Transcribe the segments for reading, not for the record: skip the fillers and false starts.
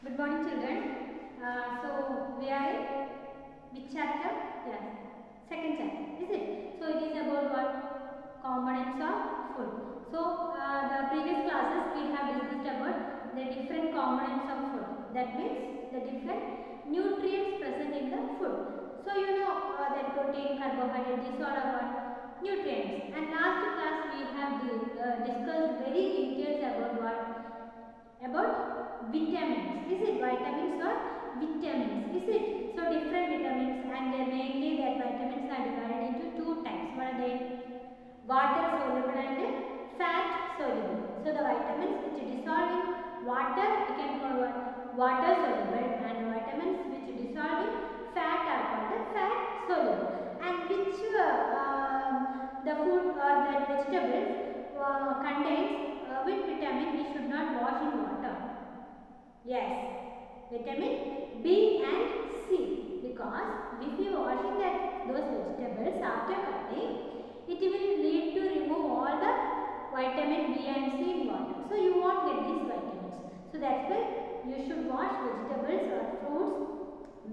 Good morning, children. So we are in which chapter? Yes, second chapter, is it? So it is about what? Components of food. So the previous classes we have discussed about the different components of food. That means the different nutrients present in the food. So you know that protein, carbohydrate, these are our nutrients. And last class we have discussed very details about what? About vitamins. Is it vitamins or vitamins? Is it? So different vitamins, and mainly that vitamins are divided into two types. What are they? Water soluble and fat soluble. So the vitamins which dissolve in water we can call what? Water soluble, and the vitamins which dissolve in fat are called the fat soluble. And which the food or the vegetables contains which vitamin we should not wash in water? Yes, vitamin B and C, because if you washing those vegetables after cutting, it will lead to remove all the vitamin B and C in water. So you won't get these vitamins. So that's why you should wash vegetables or fruits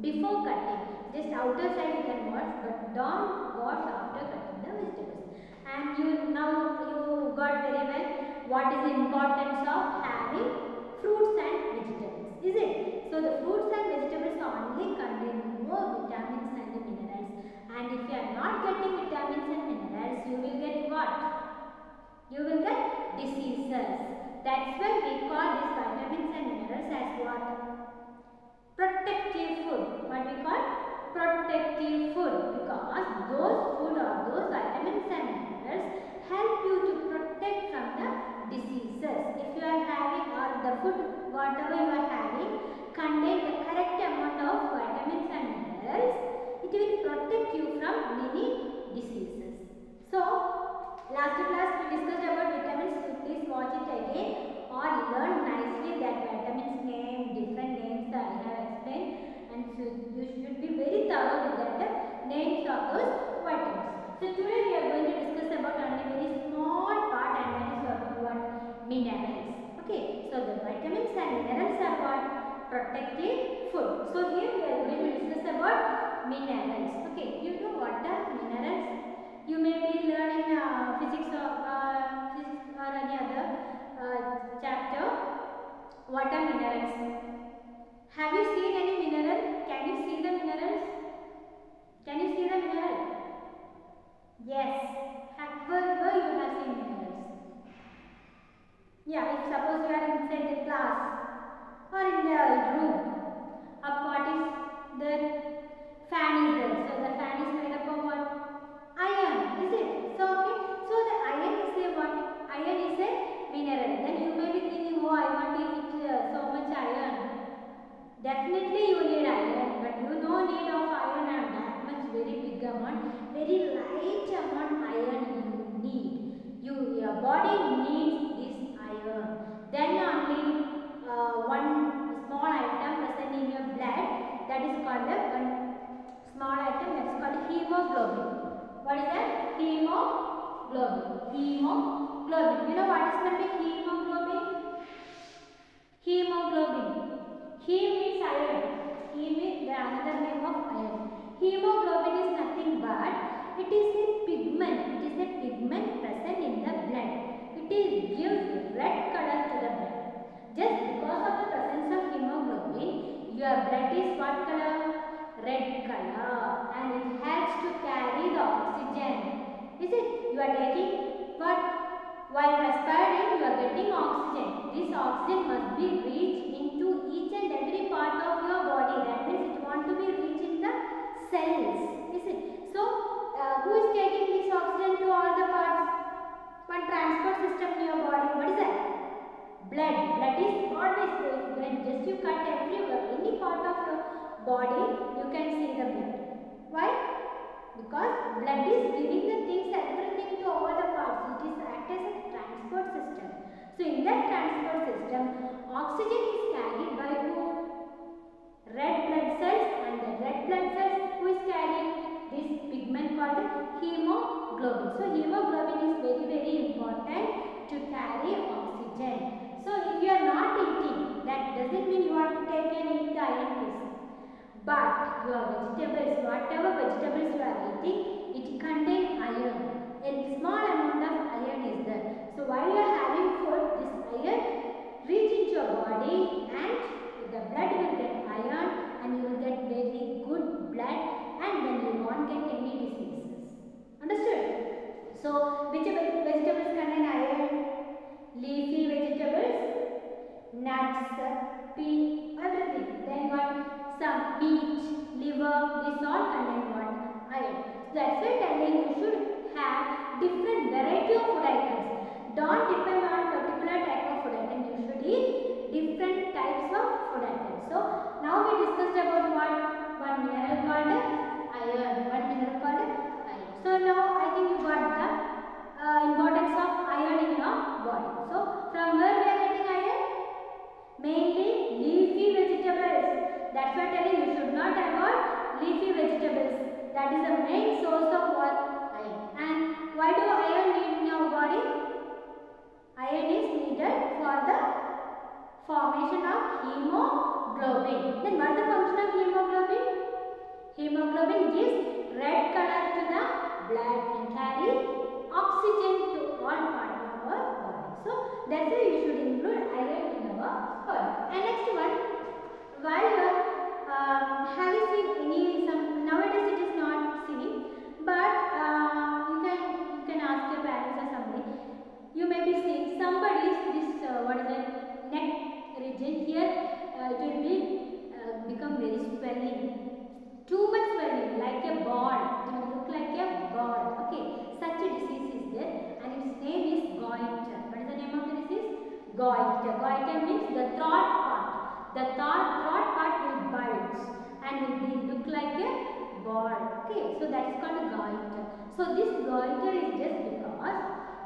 before cutting. Just outer side you can wash, but don't wash after cutting the vegetables. And you got very well what is the importance of having fruits and vegetables, is it? So the fruits and vegetables only contain more vitamins and minerals, and if you are not getting vitamins and minerals, you will get what? You will get diseases. That's why we call these vitamins and minerals as what? Protective food. What we call? Protective food, because those food or those vitamins and minerals help you to protect from the diseases. If you are having, or the food whatever you are having contain the correct amount of vitamins and minerals, it will protect you from many diseases. So last class we discussed about vitamins. So please watch it again or learn nicely that vitamins name, different names I have explained, and so you should be very thorough with the names of those vitamins. So today we are going to discuss about only very small part, and that is about what? Minerals. Okay, so the vitamins and minerals are what? Protective food. So here we are going to discuss about minerals. Okay, you know what are minerals? You may be learning physics or any other chapter. What are minerals? Have you seen any mineral? Can you see the minerals? Can you see the mineral? Yes. Where you have seen minerals? Yeah, if suppose you are inside the class or in the room, up what is there? Fan is there. So the fan is made up of what? Iron, is it? So okay. So the iron is a what? Iron is a mineral. Then you may be thinking, oh, I want to eat so much iron. Definitely you need iron, but you no need of iron and that much very big amount, very light amount iron you need. Your body needs this iron. Then only one small item present in your blood, that is called one small item, that is called hemoglobin. What is that? Hemoglobin. Hemoglobin. You know what is meant by hemoglobin? Hemoglobin. Hem means iron. Hem is the another name of iron. Hemoglobin is nothing but it is a pigment. It is a pigment present in the blood. It gives red color to the blood. Just because of the presence of hemoglobin, your blood is what color? Red color, and it helps to carry the oxygen. Is it? You are taking what? While respiring, you are getting oxygen. This oxygen must be reached into each and every part of your body. That means it wants to be reached in the cells. Is it? So, who is taking this oxygen to all the parts? One transport system in your body. What is that? Blood. Blood is always there. When just you cut everywhere, any part of your body, you can see the blood. Why? Because blood is giving the things, everything to all the parts. It is act as a transport system. So in that transport system, oxygen is carried by who? Red blood cells, and the red blood cells, who is carrying this pigment called hemoglobin. So hemoglobin is very important to carry oxygen. So if you are not eating, that doesn't mean you have to take But your vegetables, whatever vegetables you are eating, it contains iron. A small amount of iron is there. So while you are having food, this iron reach into your body and the blood will get iron and you will get very good blood and then you won't get any diseases. Understood? So which vegetables contain iron? Leafy vegetables, nuts, pea, everything. Then what? Some meat, liver, this all contain what? Iron. So that's why telling you should have different variety of food items. Don't depend on particular type of food item. You should eat different types of food items. So now we discussed about what? One mineral called iron. One mineral called iron. So now I think you got the importance of iron in your body. So from where we are getting iron? Mainly leafy vegetables. That's why telling you should not avoid leafy vegetables. That is the main source of what? Iron. And why do iron need in our body? Iron is needed for the formation of hemoglobin. Then what is the function of hemoglobin? Hemoglobin gives red color to the blood and carry oxygen to all parts of our body. So that's why you should include iron in our body. And next one, while you have you seen any nowadays it is not seen, but you can ask your parents or somebody. You may be seeing somebody's this what is it, neck region here. It will be become very swelling. Too much swelling, like a ball. It will look like a ball. Okay, such a disease is there, and its name is goiter. What is the name of the disease? Goiter. Goiter means the throat part. The throat part will bulge and will look like a ball. Okay, so that's called goiter. So this goiter is just because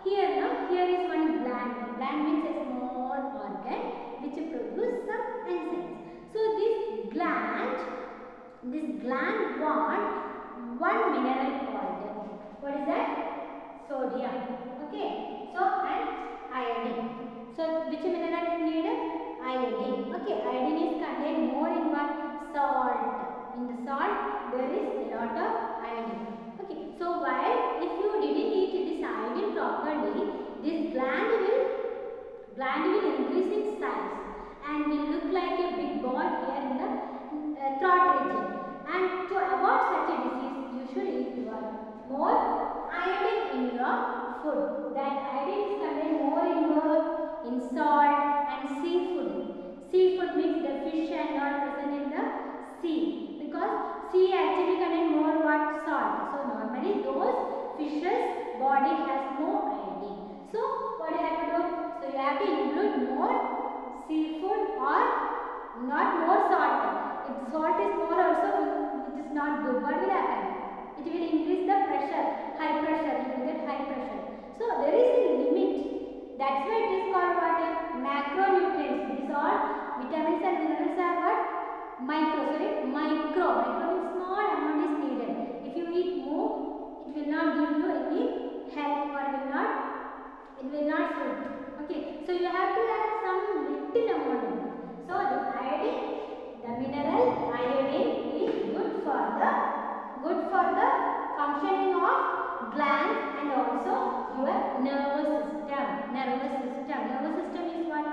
here is one gland. Gland means a small organ which produces some enzymes. So this gland want one mineral called, what is that? Sodium. Okay, so and iodine. So which mineral is needed? Iodine. Okay, iodine is contained more in what? Salt. In the salt there is a lot of iodine. Okay, so while if you didn't eat this iodine properly, this gland will increase in size and will look like a big ball here in the throat region. And to avoid such a disease, you should eat more iodine in your food. That iodine is contained more in salt and seafood. Seafood means the fish and all present in the sea, because sea actually contains more what? Salt. So normally those fishes body has more iodine. So what you have to do? So you have to include more seafood or not more salt. If salt is more also, it is not good. What will happen? It will increase the pressure, high pressure. You will get high pressure. So there is a limit. That's why it is called what? Macronutrients. These all vitamins and minerals are what? Micro means small amount is needed. If you eat more, it will not give you any help or it will not suit. Okay, so you have to add some little amount. So the iodine, the mineral iodine is good for the functioning of glands and also your nervous system. Nervous system is what?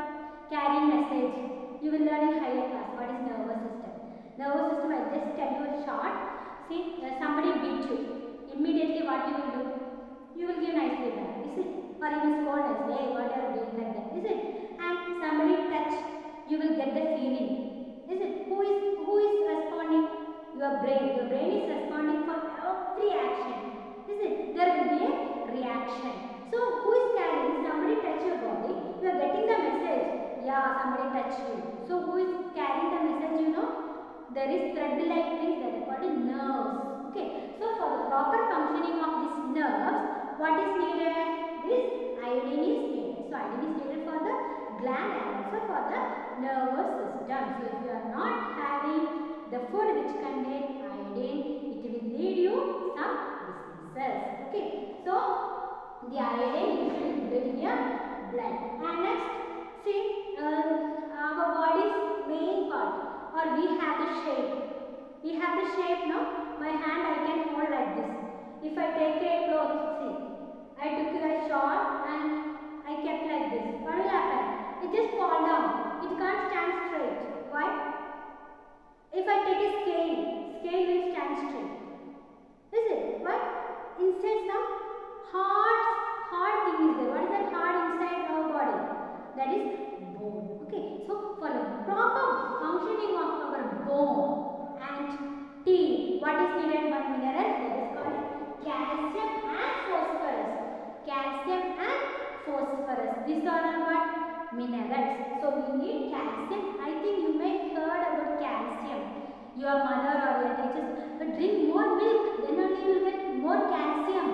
Carrying message. You will learn in higher class what is nervous system. Nervous system, I just tell you a short. See, somebody beat you. Immediately what you will do? You will give nicely back. Is it? Or you will scold us. Hey, what are you doing like that? Is it? And somebody touch, you will get the feeling. Is it? Who is responding? Your brain. Your brain is responding for every action. Is it? There will be a reaction. So who is carrying? Somebody touch your body. You are getting the message. Yeah, somebody touch you. So who is carrying the message? You know, there is thread-like things that are called nerves. Okay. So for the proper functioning of these nerves, what is needed? This iodine is needed. So iodine is needed for the gland and also for the nervous system. So if you are not having the food which contains iodine, it will lead you some diseases. Okay. So the iodine is included in your blood. And next, see our body's main part, or we have the shape. We have the shape now. My hand I can hold like this. If I take a cloth, see, I took a shawl and I kept like this. What will happen? It just fall down. It can't stand straight. Why? If I take a scale will stand straight. Is it? Why? Inside some hard thing is there. What is that hard inside our body? That is bone. Okay. So for the proper functioning of our bone and teeth, what is needed? One mineral that is called calcium and phosphorus. Calcium and phosphorus. These are what? Minerals. So we need calcium. I think you may heard about calcium. Your mother or your teachers, but drink more milk, then only you will get more calcium.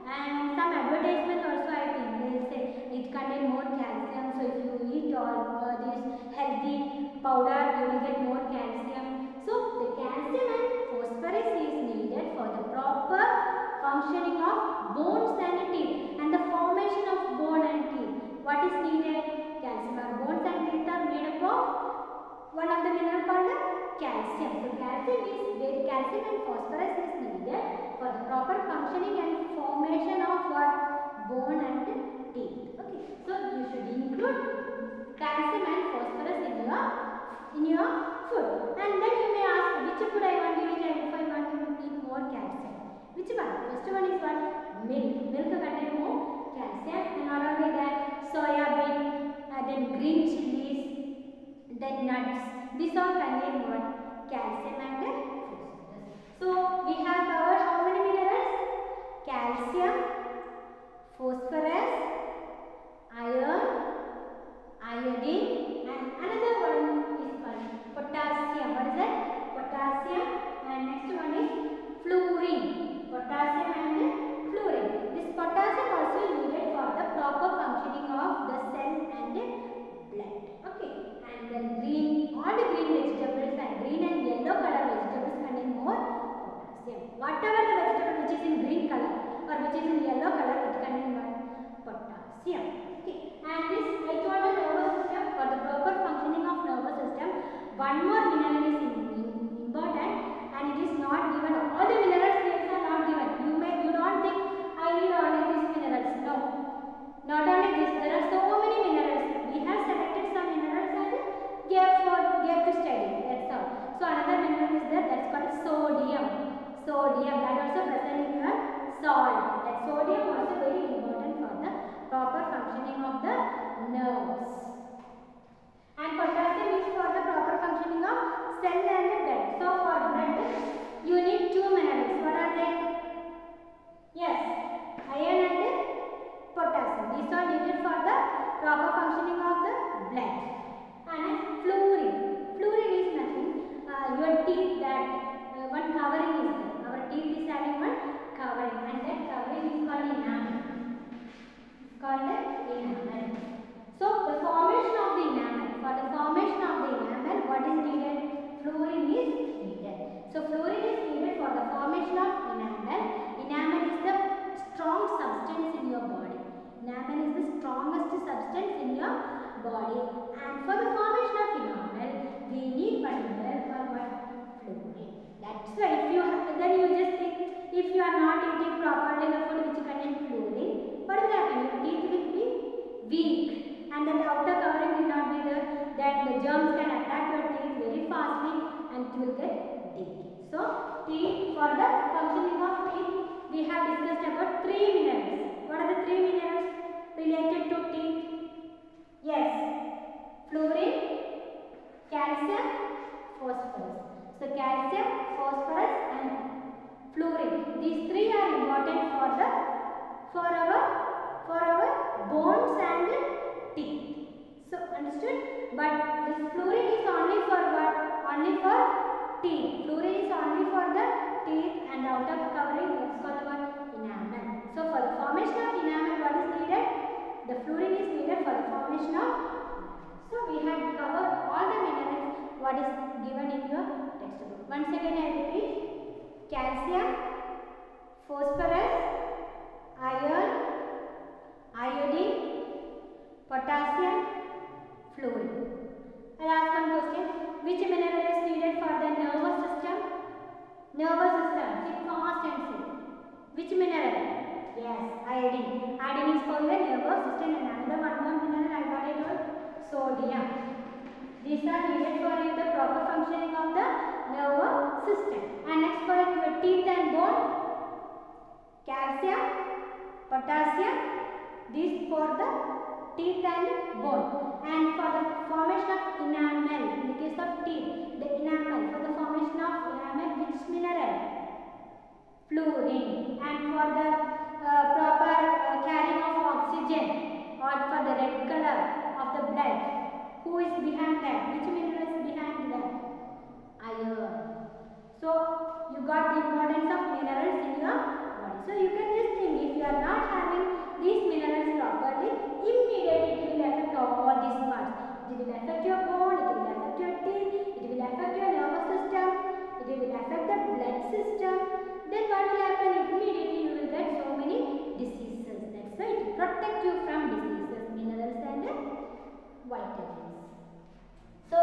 And some advertisement also I think they will say it contains more calcium. So if you eat all this healthy powder, you will get more calcium. So the calcium and phosphorus is needed for the proper functioning of bones and teeth and the formation of bone and teeth. What is needed? Calcium. Our bones and teeth are made up of one of the mineral called calcium. So calcium and phosphorus is needed for the proper functioning and formation of what? Bone and teeth. Okay. So you should include calcium and phosphorus in your food. And then you may ask which food I want to eat and if I want to eat more calcium. Which one? First one is what? Milk. Milk contains more calcium. And not only that, soya bean, then green chilies, then nuts. These all contain what? Calcium and phosphorus. So we have covered how many minerals? Calcium, phosphorus, iron, iodine, and another one is called potassium. What is that? Potassium. And next one is fluorine. Potassium and fluorine. This potassium also is needed for the proper functioning of the cell and blood. Okay. And then all the green vegetables and green and yellow color vegetables contain more potassium. Whatever the vegetable which is in green color or which is in yellow color, it contains potassium. Okay. And this I told the nervous system, for the proper functioning of nervous system, one more mineral is important and it is not given. All the minerals names are not given. You don't think I need only these minerals. No. Not only this, there are so many minerals. We have selected some minerals and gave to study. That's all. So another mineral is there, that's called sodium. Sodium, that also present in your salt. That sodium also very important for the proper functioning of the nerves. And potassium is for the proper functioning of cell and blood. So for blood, you need two minerals. What are they? Yes, iron and potassium. These are needed for the proper functioning of the blood. And fluorine. Fluorine is nothing. Your teeth, that one covering is there. Our teeth is having one covering, and that covering is called enamel. So the formation of the enamel. For the formation of the enamel, what is needed? Fluorine is needed. So fluorine is needed for the formation of enamel. Enamel is the strong substance in your body. Enamel is the strongest substance in your body. And for the formation of enamel, we need one mineral for what? Fluorine. That's why then you just think, if you are not eating properly the food which contains fluorine, what will happen? Your teeth will be weak and then the outer covering will not be there. Then the germs can attack your teeth very fastly and it will get decay. So teeth, for the functioning of teeth, we have discussed about three minerals. What are the three minerals related to teeth? Yes, fluorine, calcium, phosphorus. So calcium, phosphorus and fluorine. These three are important for our bones and teeth. So understood? But this fluorine is only for what? Only for teeth. Fluorine is only for the teeth and the outer covering. That's called what? Enamel. So for the formation of enamel, what is needed? The fluorine is needed for the formation of. So we have covered all the minerals what is given in your textbook. Once again I repeat: calcium, phosphorus, iron, iodine, potassium, fluorine. I'll ask one question. Which mineral is needed for the nervous system? Nervous system. Sit fast and sit. Which mineral? Yes, iodine. Iodine is for your nervous system, and another one more mineral I got it was sodium. These are needed for the proper functioning of the nervous system. And next for your teeth and bone, calcium, potassium. These for the teeth and bone. And for the formation of enamel, in the case of teeth, the enamel, for the formation of enamel, which mineral? Fluorine. And for the proper carrying of oxygen, or for the red color of the blood, who is behind that? Which mineral is behind that? Iron. So you got the importance of minerals in your body. So you can just think, if you are not having these minerals properly, immediately it will affect all these parts. It will affect your bone, it will affect your teeth, it will affect your nervous system, it will affect the blood system. Then what will happen? Immediately you will get so many diseases. That's why it will protect you from diseases, minerals and vitamins. So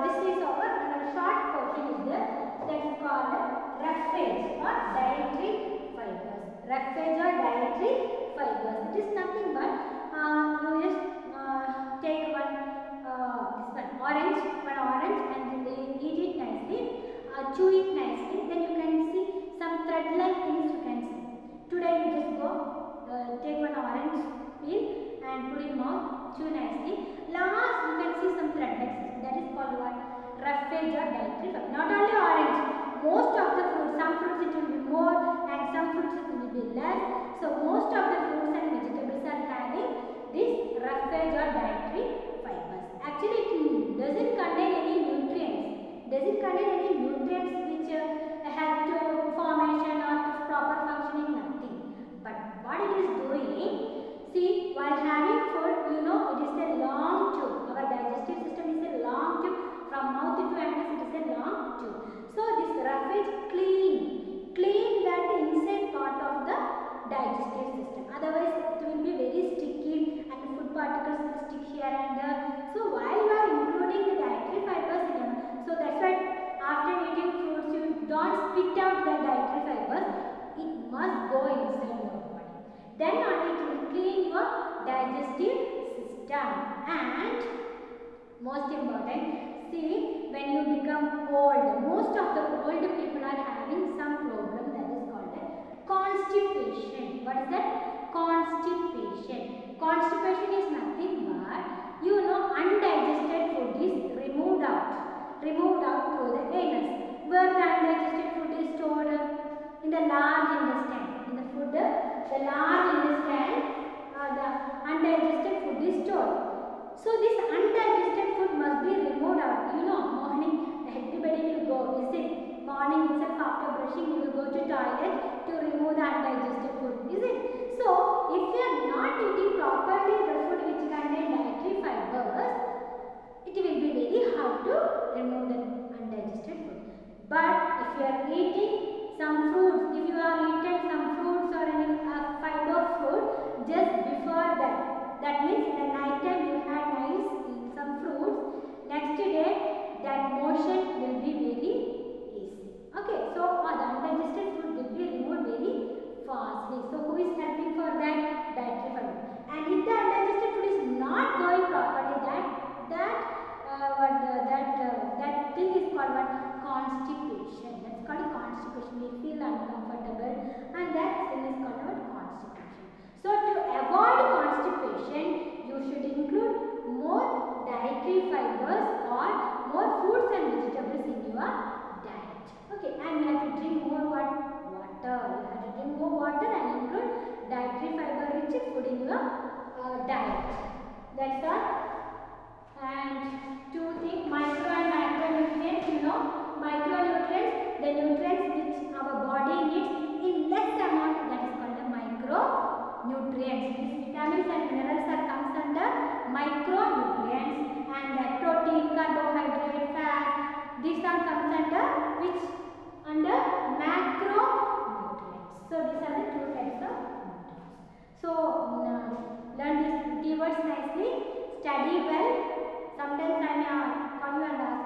this is our short portion is there, that is called roughage or dietary fibers. Roughage or dietary fibers. It is nothing but you just take one orange and eat it nicely, chew it nicely. Then you can see some thread-like things you can see. Today you just go take one orange peel and put in mouth, chew nicely. Last you can see some thread-like things. That is called what? Roughage or dietary fiber. Not only orange, most of the fruits. Some fruits it will be more and some fruits it will be less. So most of the fruits and vegetables are having this roughage or dietary fibers. Actually it doesn't contain any nutrients. Doesn't contain any nutrients which help to formation or to proper functioning, nothing. But what it is doing, see, while having food, you know, it is a long tube. Our digestive system is a long tube. From mouth to anus, it is a long tube. So this roughage clean that inside part of the digestive system. Otherwise, it will be very sticky and the food particles will stick here and there. So while you are including the dietary fibers in them, so that's why after eating fruits, you don't spit out the dietary fibers. It must go inside your body. Then only it will clean your digestive system. And most important, see, when you become old, most of the old people are having some problem that is called constipation. What is that? Constipation. Constipation is nothing but, you know, undigested food is removed out through the anus. Where the undigested food is stored? In the large intestine. In the food, the large intestine, the undigested food is stored. So this undigested food must be removed out. You know, morning everybody will go, is it? Morning itself after brushing you will go to toilet to remove the undigested food, is it? So if you are not eating properly the food which contain dietary fibers, it will be very hard to remove the undigested food. But if you are eating some fruits, if you are eating some fruits or any fiber food just before that means the night time you had nice some fruits, next day that motion will be very easy. Okay, so the undigested food will be removed very fastly. So who is helping for that? Dietary fiber. And if the undigested food is not going properly, that thing is called what? Constipation. That's called constipation. We feel uncomfortable, and that thing is called what? Constipation. So to avoid constipation, you should include more dietary fibers or more fruits and vegetables in your diet. Okay, and you have to drink more water. You have to drink more water and include dietary fiber rich food in your diet. That's all. And two things, micro and macronutrients. You know, micronutrients, the nutrients which our body needs in less amount, that is called the micronutrients. These vitamins and minerals are comes under micronutrients, and protein, carbohydrate, fat, these are comes under which? Under macronutrients. So these are the two types of nutrients. So learn these keywords nicely, study well. Sometimes I may call you and ask